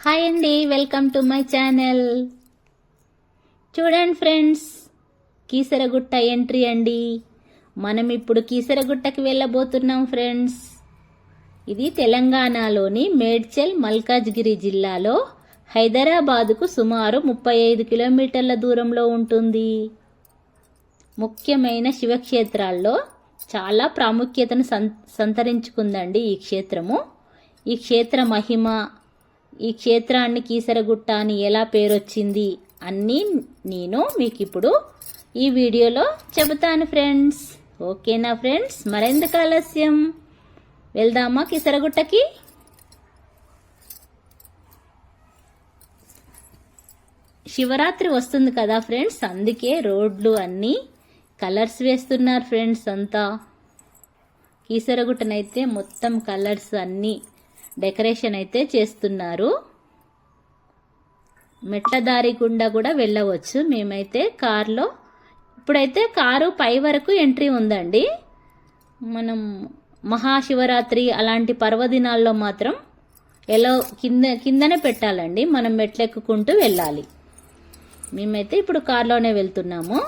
Hi అండి, welcome to my channel. చూడండి friends, Keesaragutta entry అండి. మనం ఇప్పుడు కీసరగుట్టకి వెళ్ళబోతున్నాం ఫ్రెండ్స్. ఇది తెలంగాణలోని మేడ్చల్ మల్కాజ్గిరి జిల్లాలో హైదరాబాదుకు సుమారు 35 కిలోమీటర్ల దూరంలో ఉంటుంది. ముఖ్యమైన శివక్షేత్రాల్లో చాలా ప్రాముఖ్యతను సంతరించుకుందండి ఈ క్షేత్రము. ఈ క్షేత్ర మహిమ, ఈ క్షేత్రాన్ని కీసరగుట్ట అని ఎలా పేరొచ్చింది అన్నీ నేను మీకు ఇప్పుడు ఈ వీడియోలో చెబుతాను ఫ్రెండ్స్. ఓకేనా ఫ్రెండ్స్, మరెందుకు ఆలస్యం, వెళ్దామా కీసరగుట్టకి. శివరాత్రి వస్తుంది కదా ఫ్రెండ్స్, అందుకే రోడ్లు అన్నీ కలర్స్ వేస్తున్నారు ఫ్రెండ్స్. అంతా కీసరగుట్టనైతే మొత్తం కలర్స్ అన్నీ డెకరేషన్ అయితే చేస్తున్నారు. మెట్ల దారి గుండా కూడా వెళ్ళవచ్చు. మేమైతే కారులో, ఇప్పుడైతే కారు పై వరకు ఎంట్రీ ఉందండి. మనం మహాశివరాత్రి అలాంటి పర్వదినాల్లో మాత్రం ఎలా కిందనే పెట్టాలండి, మనం మెట్లెక్కుకుంటూ వెళ్ళాలి. మేమైతే ఇప్పుడు కారులోనే వెళ్తున్నాము.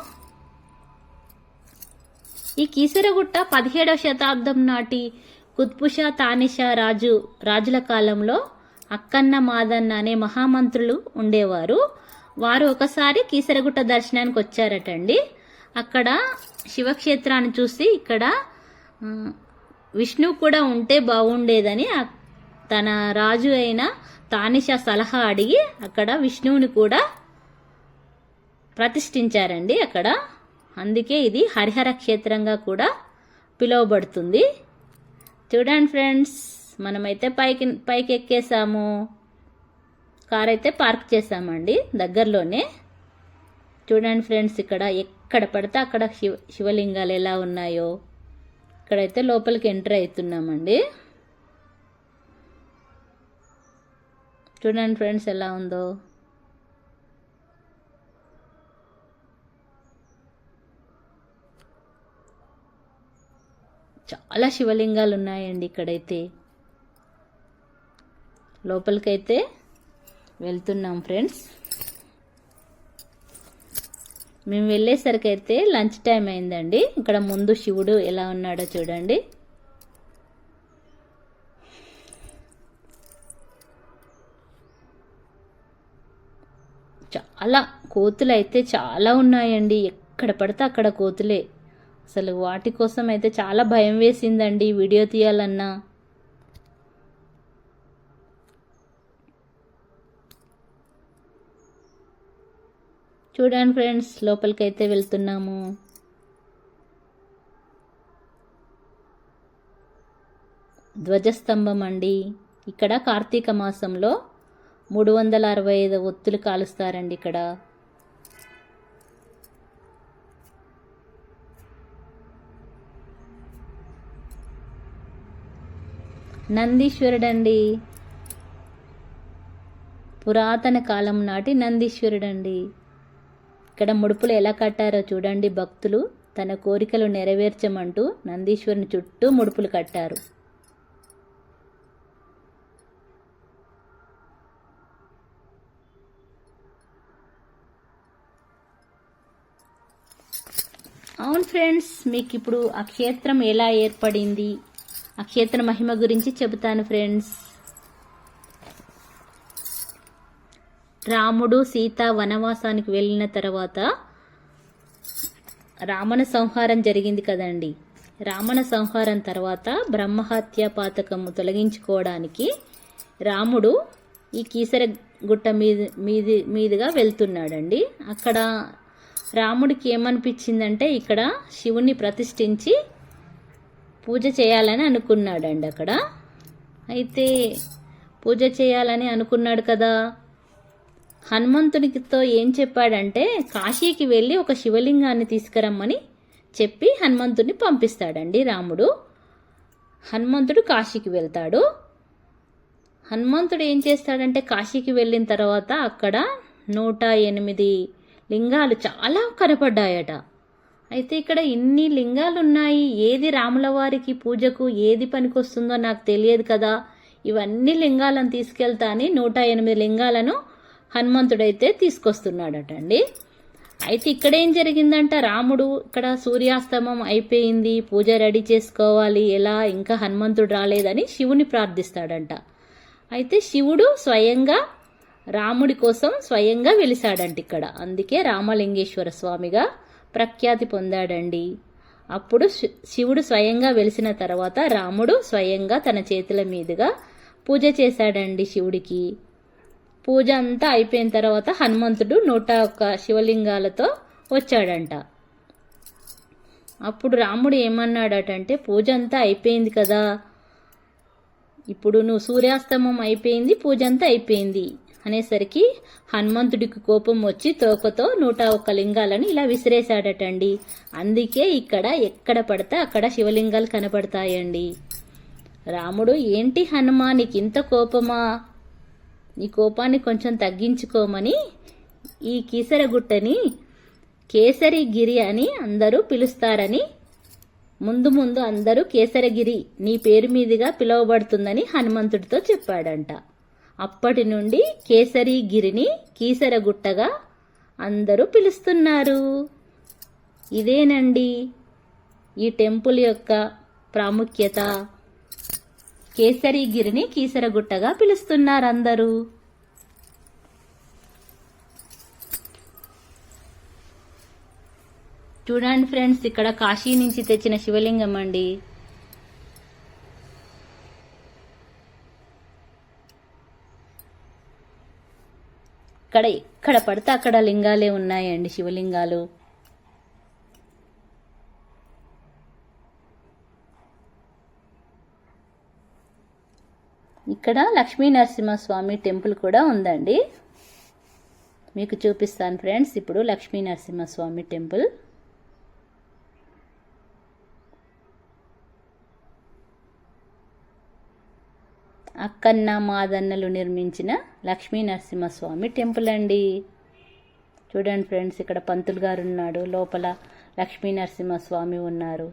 ఈ కీసరగుట్ట 17వ శతాబ్దం నాటి కుత్బుషా తానిషా రాజుల కాలంలో అక్కన్న మాదన్న అనే మహామంత్రులు ఉండేవారు. వారు ఒకసారి కీసరగుట్ట దర్శనానికి వచ్చారటండి. అక్కడ శివక్షేత్రాన్ని చూసి ఇక్కడ విష్ణువు కూడా ఉంటే బాగుండేదని తన రాజు అయిన తానిషా సలహా అడిగి అక్కడ విష్ణువుని కూడా ప్రతిష్ఠించారండి అక్కడ. అందుకే ఇది హరిహర క్షేత్రంగా కూడా పిలువబడుతుంది. చూడండి ఫ్రెండ్స్, మనమైతే పైకి ఎక్కేసాము. కార్ అయితే పార్క్ చేసామండి దగ్గరలోనే. చూడండి ఫ్రెండ్స్, ఇక్కడ ఎక్కడ పడితే అక్కడ శివలింగాలు ఎలా ఉన్నాయో. ఇక్కడైతే లోపలికి ఎంటర్ అవుతున్నామండి. చూడండి ఫ్రెండ్స్ ఎలా ఉందో. చాలా శివలింగాలు ఉన్నాయండి ఇక్కడైతే. లోపలికైతే వెళ్తున్నాం ఫ్రెండ్స్. మేము వెళ్ళేసరికి అయితే లంచ్ టైం అయిందండి. ఇక్కడ ముందు శివుడు ఎలా ఉన్నాడో చూడండి. చాలా కోతులు అయితే చాలా ఉన్నాయండి. ఎక్కడ పడితే అక్కడ కోతులే. అసలు వాటి కోసం అయితే చాలా భయం వేసిందండి వీడియో తీయాలన్నా. చూడండి ఫ్రెండ్స్, లోపలికైతే వెళ్తున్నాము. ధ్వజస్తంభం అండి. ఇక్కడ కార్తీక మాసంలో 365 ఒత్తులు కాలుస్తారండి ఇక్కడ. నందీశ్వరుడండి, పురాతన కాలం నాటి నందీశ్వరుడండి. ఇక్కడ ముడుపులు ఎలా కట్టారో చూడండి. భక్తులు తన కోరికలు నెరవేర్చమంటూ నందీశ్వరుని చుట్టూ ముడుపులు కట్టారు. అవును ఫ్రెండ్స్, మీకు ఇప్పుడు ఆ క్షేత్రం ఎలా ఏర్పడింది, ఆ క్షేత్ర మహిమ గురించి చెబుతాను ఫ్రెండ్స్. రాముడు సీత వనవాసానికి వెళ్ళిన తర్వాత రావణ సంహారం జరిగింది కదండి. రావణ సంహారం తర్వాత బ్రహ్మహత్య పాతకము తొలగించుకోవడానికి రాముడు ఈ కీసరగుట్ట మీదుగా వెళ్తున్నాడండి. అక్కడ రాముడికి ఏమనిపించిందంటే ఇక్కడ శివుణ్ణి ప్రతిష్ఠించి పూజ చేయాలని అనుకున్నాడండి అక్కడ. అయితే పూజ చేయాలని అనుకున్నాడు కదా, హనుమంతునితో ఏం చెప్పాడంటే కాశీకి వెళ్ళి ఒక శివలింగాన్ని తీసుకురమ్మని చెప్పి హనుమంతుడిని పంపిస్తాడండి రాముడు. హనుమంతుడు కాశీకి వెళ్తాడు. హనుమంతుడు ఏం చేస్తాడంటే కాశీకి వెళ్ళిన తర్వాత అక్కడ 108 లింగాలు చాలా కనపడ్డాయట. అయితే ఇక్కడ ఇన్ని లింగాలు ఉన్నాయి, ఏది రాముల వారికి పూజకు ఏది పనికొస్తుందో నాకు తెలియదు కదా, ఇవన్నీ లింగాలను తీసుకెళ్తా అని 108 లింగాలను హనుమంతుడైతే తీసుకొస్తున్నాడటండి. అయితే ఇక్కడ ఏం జరిగిందంట, రాముడు ఇక్కడ సూర్యాస్తమం అయిపోయింది, పూజ రెడీ చేసుకోవాలి, ఎలా ఇంకా హనుమంతుడు రాలేదని శివుని ప్రార్థిస్తాడంట. అయితే శివుడు స్వయంగా రాముడి కోసం స్వయంగా వెలిసాడంట ఇక్కడ. అందుకే రామలింగేశ్వర స్వామిగా ప్రఖ్యాతి పొందాడండి. అప్పుడు శివుడు స్వయంగా వెలిసిన తర్వాత రాముడు స్వయంగా తన చేతుల మీదుగా పూజ చేశాడండి శివుడికి. పూజ అంతా అయిపోయిన తర్వాత హనుమంతుడు 101 శివలింగాలతో వచ్చాడంట. అప్పుడు రాముడు ఏమన్నాడటంటే, పూజ అంతా అయిపోయింది కదా, ఇప్పుడు నువ్వు సూర్యాస్తమం అయిపోయింది, పూజ అంతా అయిపోయింది అనేసరికి హనుమంతుడికి కోపం వచ్చి తోకతో 101 లింగాలను ఇలా విసిరేశాడటండి. అందుకే ఇక్కడ ఎక్కడ పడితే అక్కడ శివలింగాలు కనపడతాయండి. రాముడు, ఏంటి హనుమా నీకు ఇంత కోపమా, నీ కోపాన్ని కొంచెం తగ్గించుకోమని ఈ కీసరగుట్టని కేసరిగిరి అని అందరూ పిలుస్తారని, ముందు ముందు అందరూ కేసరగిరి నీ పేరు మీదుగా పిలువబడుతుందని హనుమంతుడితో చెప్పాడంట. అప్పటి నుండి కేసరిగిరిని కీసరగుట్టగా అందరూ పిలుస్తున్నారు. ఇదేనండి ఈ టెంపుల్ యొక్క ప్రాముఖ్యత. కేసరిగిరిని కీసరగుట్టగా పిలుస్తున్నారు అందరూ. చూడండి ఫ్రెండ్స్, ఇక్కడ కాశీ నుంచి తెచ్చిన శివలింగం అండి. ఇక్కడ పడితే అక్కడ లింగాలే ఉన్నాయండి, శివలింగాలు. ఇక్కడ లక్ష్మీ నరసింహస్వామి టెంపుల్ కూడా ఉందండి. మీకు చూపిస్తాను ఫ్రెండ్స్ ఇప్పుడు లక్ష్మీ నరసింహస్వామి టెంపుల్. అక్కన్న మాదన్నలు నిర్మించిన లక్ష్మీ నరసింహస్వామి టెంపుల్ అండి. చూడండి ఫ్రెండ్స్, ఇక్కడ పంతులు గారు ఉన్నాడు, లోపల లక్ష్మీ నరసింహస్వామి ఉన్నారు.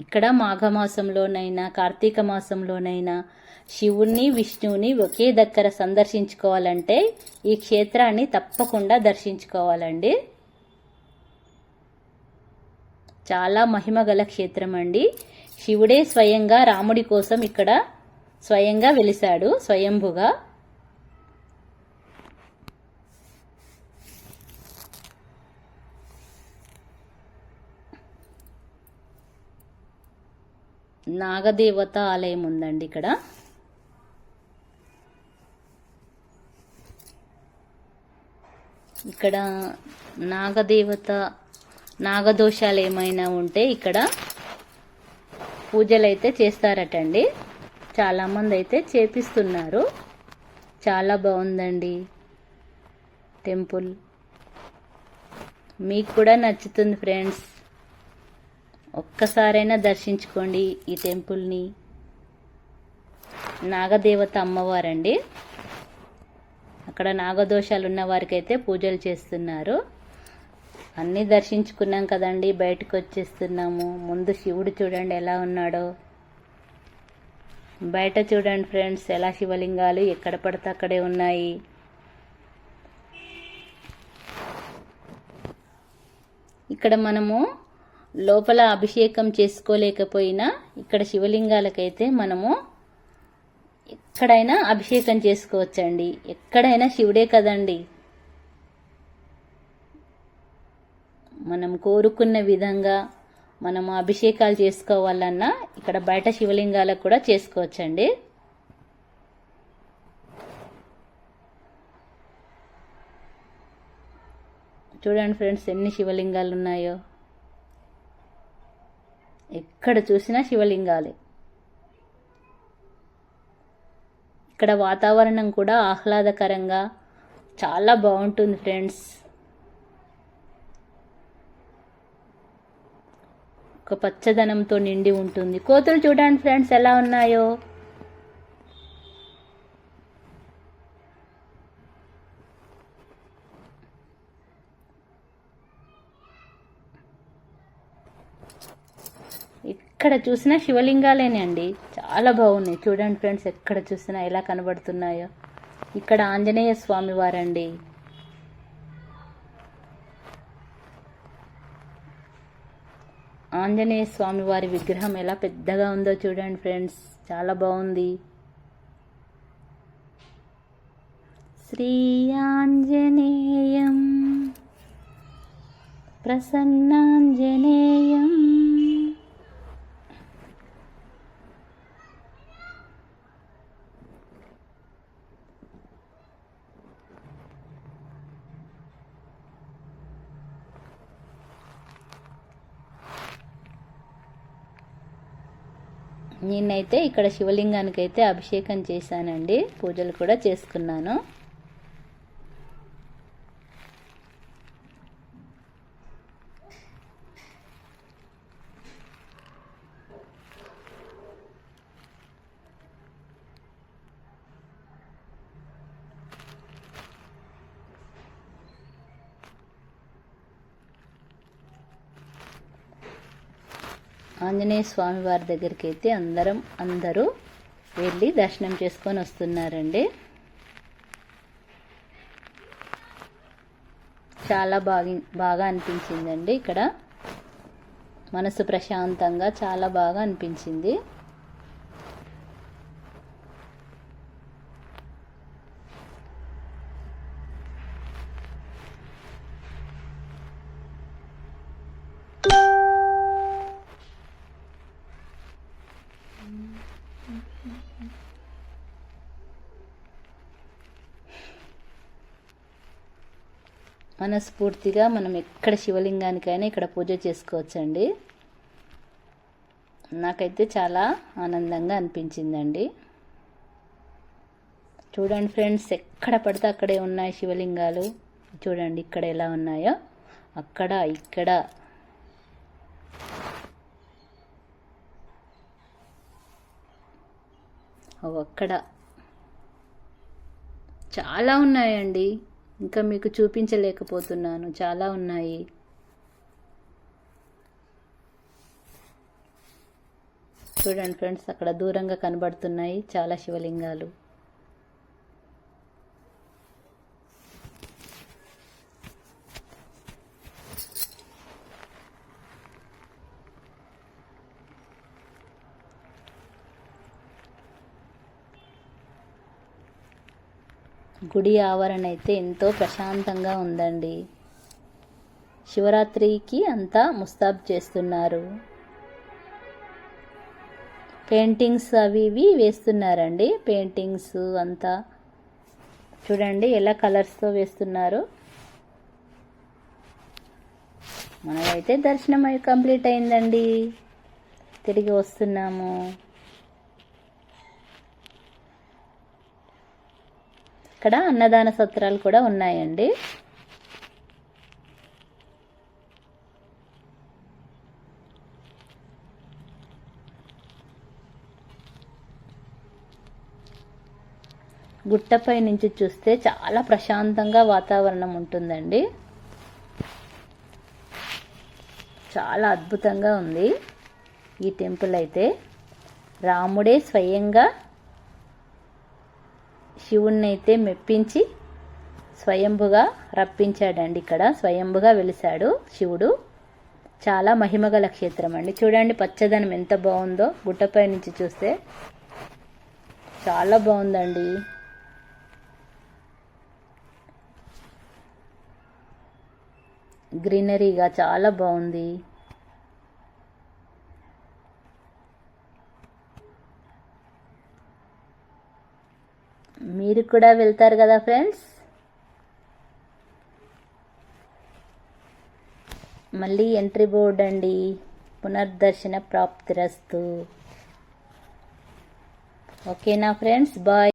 ఇక్కడ మాఘమాసంలోనైనా కార్తీక మాసంలోనైనా శివుణ్ణి విష్ణువుని ఒకే దగ్గర సందర్శించుకోవాలంటే ఈ క్షేత్రాన్ని తప్పకుండా దర్శించుకోవాలండి. చాలా మహిమ గల క్షేత్రం అండి. శివుడే స్వయంగా రాముడి కోసం ఇక్కడ స్వయంగా వెలిశాడు, స్వయంభుగా. నాగదేవత ఆలయం ఉందండి ఇక్కడ. ఇక్కడ నాగదేవత నాగదోషాలు ఏమైనా ఉంటే ఇక్కడ పూజలు అయితే చేస్తారటండి. చాలామంది అయితే చేపిస్తున్నారు. చాలా బాగుందండి టెంపుల్. మీకు కూడా నచ్చుతుంది ఫ్రెండ్స్. ఒక్కసారైనా దర్శించుకోండి ఈ టెంపుల్ని. నాగదేవత అమ్మవారండి. అక్కడ నాగదోషాలు ఉన్న వారికైతే పూజలు చేస్తున్నారు. అన్నీ దర్శించుకున్నాం కదండి, బయటకు వచ్చేస్తున్నాము. ముందు శివుడు చూడండి ఎలా ఉన్నాడో. బయట చూడండి ఫ్రెండ్స్, ఎలా శివలింగాలు ఎక్కడ పడితే అక్కడే ఉన్నాయి. ఇక్కడ మనము లోపల అభిషేకం చేసుకోలేకపోయినా ఇక్కడ శివలింగాలకైతే మనము ఎక్కడైనా అభిషేకం చేసుకోవచ్చండి. ఎక్కడైనా శివుడే కదండి. మనం కోరుకున్న విధంగా మనము అభిషేకాలు చేసుకోవాలన్నా ఇక్కడ బయట శివలింగాలకు కూడా చేసుకోవచ్చండి. చూడండి ఫ్రెండ్స్, ఎన్ని శివలింగాలు ఉన్నాయో. ఎక్కడ చూసినా శివలింగాలే. ఇక్కడ వాతావరణం కూడా ఆహ్లాదకరంగా చాలా బాగుంటుంది ఫ్రెండ్స్. ఒక పచ్చదనంతో నిండి ఉంటుంది. కోతులు చూడండి ఫ్రెండ్స్ ఎలా ఉన్నాయో. ఎక్కడ చూసినా శివలింగాలేనే అండి, చాలా బాగున్నాయి. చూడండి ఫ్రెండ్స్, ఎక్కడ చూసినా ఎలా కనబడుతున్నాయో. ఇక్కడ ఆంజనేయ స్వామి వారండి. ఆంజనేయ స్వామి వారి విగ్రహం ఎలా పెద్దగా ఉందో చూడండి ఫ్రెండ్స్, చాలా బాగుంది. శ్రీ ఆంజనేయం ప్రసన్నాంజనేయం. నేనైతే ఇక్కడ శివలింగానికి అయితే అభిషేకం చేశానండి, పూజలు కూడా చేసుకున్నాను. ఆంజనేయ స్వామి వారి దగ్గరికి అయితే అందరూ వెళ్ళి దర్శనం చేసుకొని వస్తున్నారండి. చాలా బాగా అనిపించిందండి. ఇక్కడ మనసు ప్రశాంతంగా చాలా బాగా అనిపించింది. మనస్ఫూర్తిగా మనం ఎక్కడ శివలింగానికైనా ఇక్కడ పూజ చేసుకోవచ్చండి. నాకైతే చాలా ఆనందంగా అనిపించిందండి. చూడండి ఫ్రెండ్స్, ఎక్కడ పడితే అక్కడే ఉన్నాయి శివలింగాలు. చూడండి ఇక్కడ ఎలా ఉన్నాయో, అక్కడ ఇక్కడ. అక్కడ చాలా ఉన్నాయండి, ఇంకా మీకు చూపించలేకపోతున్నాను, చాలా ఉన్నాయి. చూడండి ఫ్రెండ్స్, అక్కడ దూరంగా కనబడుతున్నాయి చాలా శివలింగాలు. గుడి ఆవరణ అయితే ఎంతో ప్రశాంతంగా ఉందండి. శివరాత్రికి అంతా ముస్తాబ్ చేస్తున్నారు. పెయింటింగ్స్ అవి ఇవి వేస్తున్నారండి. పెయింటింగ్స్ అంతా చూడండి ఎలా కలర్స్తో వేస్తున్నారు. మనమైతే దర్శనం అయి కంప్లీట్ అయిందండి, తిరిగి వస్తున్నాము. ఇక్కడ అన్నదాన సత్రాలు కూడా ఉన్నాయండి. గుట్టపై నుంచి చూస్తే చాలా ప్రశాంతంగా వాతావరణం ఉంటుందండి. చాలా అద్భుతంగా ఉంది ఈ టెంపుల్ అయితే. రాముడే స్వయంగా శివుణ్ణి అయితే మెప్పించి స్వయంభుగా రప్పించాడండి. ఇక్కడ స్వయంభుగా వెలిశాడు శివుడు. చాలా మహిమగల క్షేత్రం అండి. చూడండి పచ్చదనం ఎంత బాగుందో, గుట్టపై నుంచి చూస్తే చాలా బాగుందండి. గ్రీనరీగా చాలా బాగుంది. మీరు కూడా వెళ్తారు కదా ఫ్రెండ్స్. మళ్ళీ ఎంట్రీ బోర్డ్ అండి, పునర్దర్శన ప్రాప్తిరస్తు. ఓకేనా ఫ్రెండ్స్, బాయ్.